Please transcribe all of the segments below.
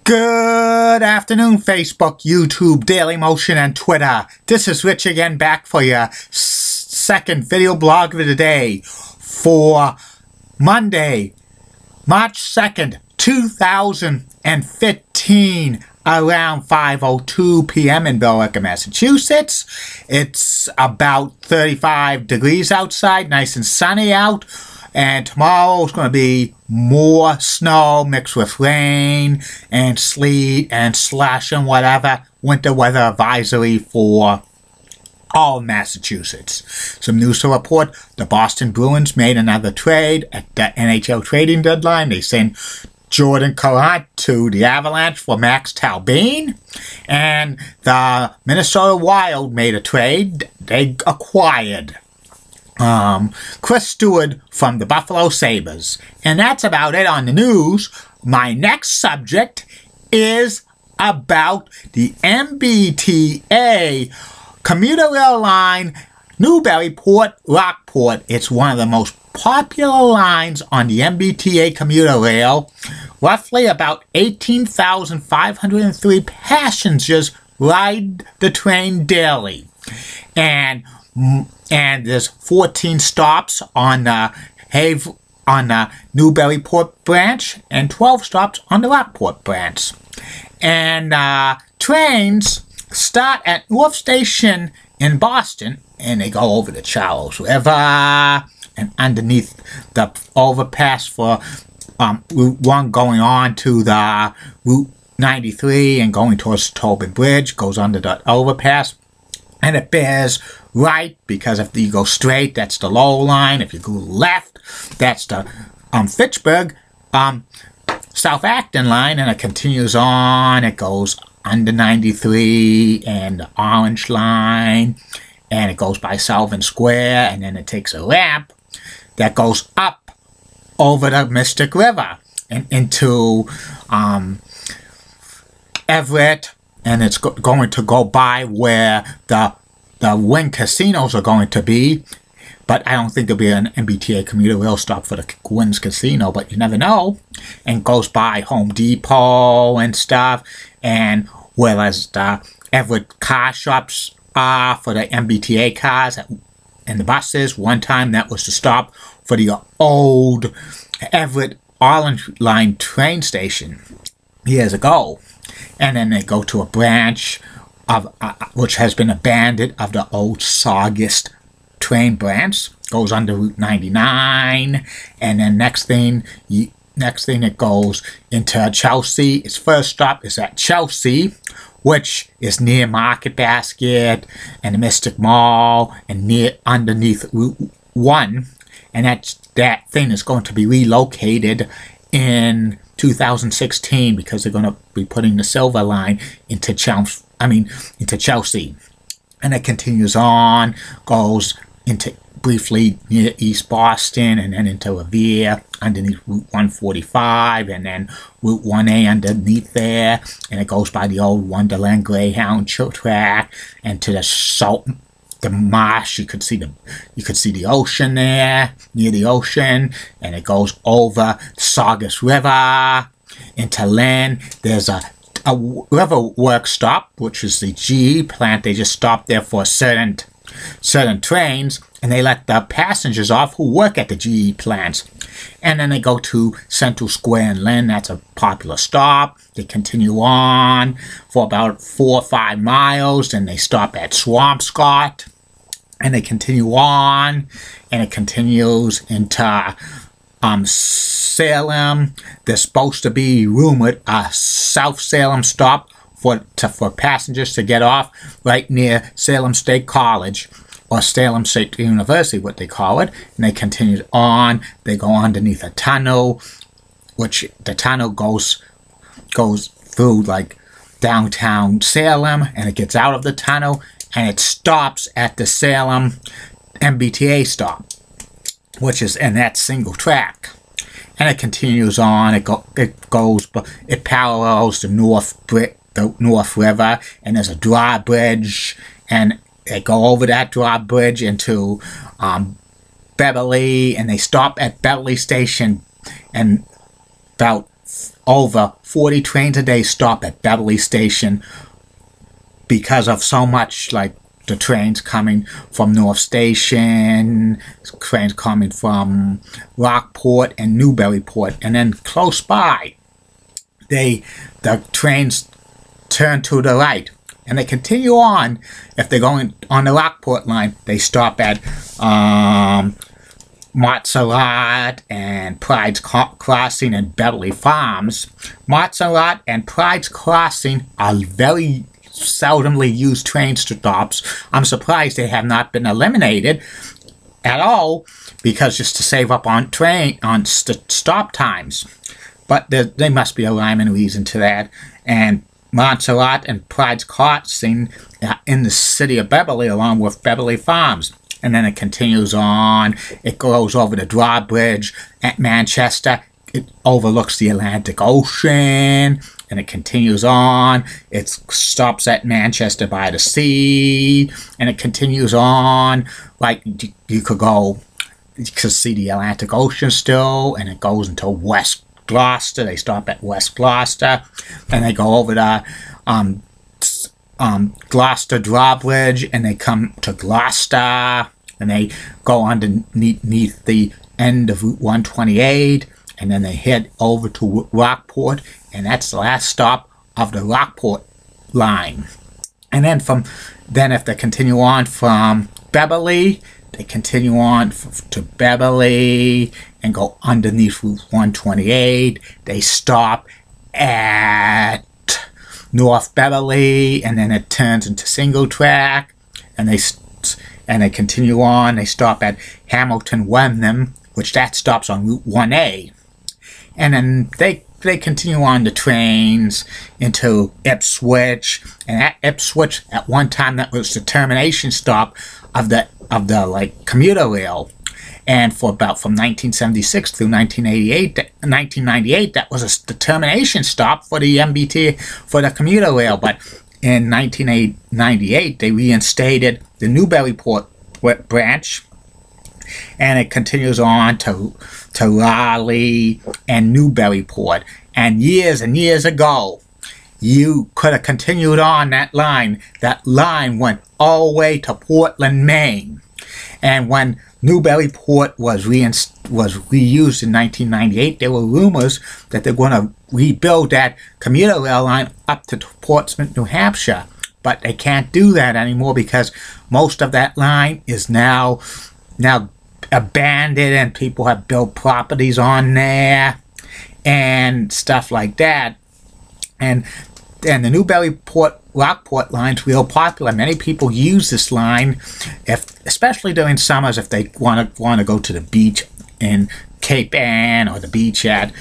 Good afternoon, Facebook, YouTube, Daily Motion, and Twitter. This is Rich again, back for your second video blog of the day for Monday, March 2nd, 2015, around 5:02 p.m. in Billerica, Massachusetts. It's about 35 degrees outside, nice and sunny out. And tomorrow is going to be more snow mixed with rain and sleet and slush and whatever. Winter weather advisory for all of Massachusetts. Some news to report. The Boston Bruins made another trade at the NHL trading deadline. They sent Jordan Carant to the Avalanche for Max Talbin. And the Minnesota Wild made a trade. They acquired Chris Stewart from the Buffalo Sabres. And that's about it on the news. My next subject is about the mbta commuter rail line, Newburyport, Rockport. It's one of the most popular lines on the mbta commuter rail. Roughly about 18,503 passengers ride the train daily. And there's 14 stops on the Newburyport branch and 12 stops on the Rockport branch. And trains start at North Station in Boston, and they go over the Charles River and underneath the overpass for Route 1 going on to the Route 93 and going towards Tobin Bridge, goes under the overpass. And it bears right, because if you go straight, that's the low line. If you go left, that's the Fitchburg, South Acton line, and it continues on. It goes under 93 and the Orange line, and it goes by Salvin Square, and then it takes a ramp that goes up over the Mystic River and into Everett. And it's going to go by where the Wynn casinos are going to be. But I don't think there'll be an mbta commuter rail stop for the Wynn's casino, but you never know. And goes by Home Depot and stuff. And whereas the Everett car shops are for the mbta cars and the buses, one time that was the stop for the old Everett Orange Line train station years ago. And then they go to a branch of which has been abandoned, of the old Saugus train branch. Goes under Route 99, and then next thing it goes into Chelsea. Its first stop is at Chelsea, which is near Market Basket and the Mystic Mall, and underneath Route 1. And that thing is going to be relocated in 2016 because they're going to be putting the Silver Line into Chelsea. And it continues on, goes into briefly near East Boston, and then into Revere underneath Route 145, and then Route 1A underneath there, and it goes by the old Wonderland Greyhound track and to the marsh. You could see the ocean there, near the ocean, and it goes over the Saugus River into Lynn. There's a river work stop, which is the GE plant. They just stop there for certain trains, and they let the passengers off who work at the GE plants. And then they go to Central Square in Lynn. That's a popular stop. They continue on for about 4 or 5 miles, and they stop at Swampscott. And they continue on, and it continues into Salem. There's supposed to be rumored a South Salem stop for passengers to get off right near Salem State College, or Salem State University, what they call it. And they continue on. They go underneath a tunnel, which the tunnel goes through like downtown Salem, and it gets out of the tunnel, and it stops at the Salem mbta stop, which is in that single track. And it continues on. It parallels the North River, and there's a drawbridge, and they go over that drawbridge into Beverly, and they stop at Beverly Station, and about over 40 trains a day stop at Beverly Station because of so much, like the trains coming from North Station, trains coming from Rockport and Newburyport, and then close by, the trains turn to the right, and they continue on. If they're going on the Rockport line, they stop at Montserrat and Pride's Crossing and Beverly Farms. Montserrat and Pride's Crossing are very seldomly used train stops. I'm surprised they have not been eliminated at all, because just to save up on stop times. But there must be a rhyme and reason to that. And Montserrat and Pride's Crossing in the city of Beverly, along with Beverly Farms. And then it continues on. It goes over the drawbridge at Manchester. It overlooks the Atlantic Ocean. And it continues on. It stops at Manchester by the Sea. And it continues on. Like, you could see the Atlantic Ocean still. And it goes into West Gloucester. They stop at West Gloucester. And they go over the Gloucester drawbridge. And they come to Gloucester. And they go underneath the end of Route 128. And then they head over to Rockport, and that's the last stop of the Rockport line. And then if they continue on from Beverly, they continue on to Beverly and go underneath Route 128. They stop at North Beverly, and then it turns into single track, and they continue on. They stop at Hamilton Wenham, which that stops on Route 1A. And then they continue on the trains into Ipswich, and at Ipswich, at one time, that was the termination stop of the commuter rail. And from 1976 through 1998, that was the termination stop for the mbta, for the commuter rail. But in 1998, they reinstated the Newburyport branch, and it continues on to Raleigh and Newburyport. And years ago, you could have continued on that line. That line went all the way to Portland, Maine. And when Newburyport was reused in 1998, there were rumors that they're going to rebuild that commuter rail line up to Portsmouth, New Hampshire. But they can't do that anymore because most of that line is now abandoned, and people have built properties on there and stuff like that. And the Newburyport Rockport line's real popular. Many people use this line, especially during summers, if they want to go to the beach in Cape Ann or the beach at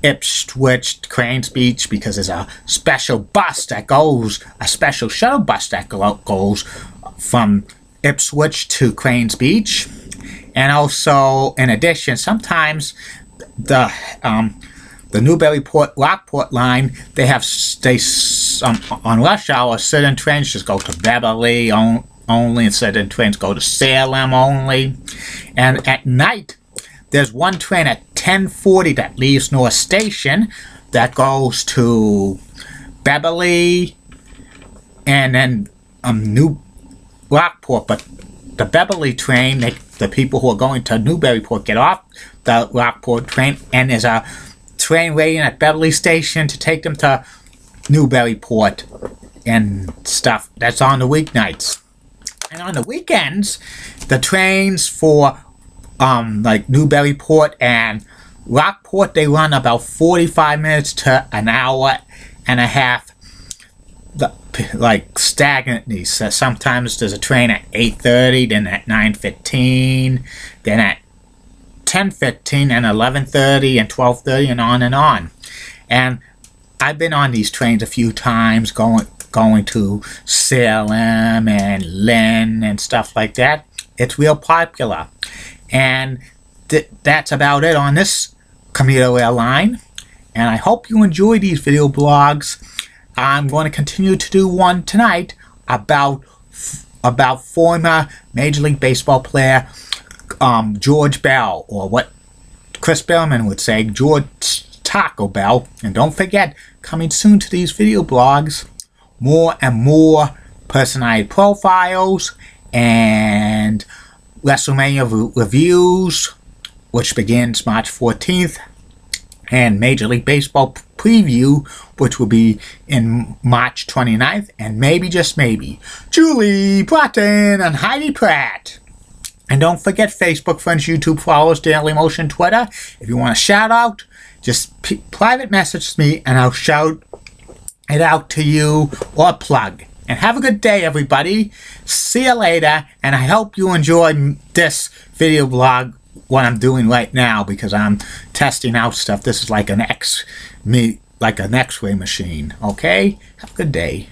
Ipswich, Cranes Beach, because there's a special bus that goes, a special shuttle bus that goes from Ipswich to Cranes Beach. And also, in addition, sometimes the Newburyport Rockport line, they on rush hour, certain trains just go to Beverly only, and certain trains go to Salem only. And at night, there's one train at 10:40 that leaves North Station that goes to Beverly and then New Rockport. But the Beverly train, the people who are going to Newburyport get off the Rockport train, and there's a train waiting at Beverly Station to take them to Newburyport and stuff. That's on the weeknights. And on the weekends, the trains for like Newburyport and Rockport, they run about 45 minutes to an hour and a half, like stagnantly. So sometimes there's a train at 8:30, then at 9:15, then at 10:15 and 11:30 and 12:30, and on and on. And I've been on these trains a few times, going to Salem and Lynn and stuff like that. It's real popular. And that's about it on this commuter rail line. And I hope you enjoy these video blogs. I'm going to continue to do one tonight about former Major League Baseball player George Bell, or what Chris Billman would say, George Taco Bell. And don't forget, coming soon to these video blogs, more and more personalized profiles and WrestleMania reviews, which begins March 14th, and Major League Baseball preview, which will be in March 29th, and maybe, just maybe, Julie Broughton and Heidi Pratt. And don't forget Facebook friends, YouTube followers, Daily Motion, Twitter. If you want a shout out, just private message me and I'll shout it out to you or plug. And have a good day, everybody. See you later, and I hope you enjoy this video blog, what I'm doing right now, because I'm testing out stuff. This is like an X-ray machine. Okay? Have a good day.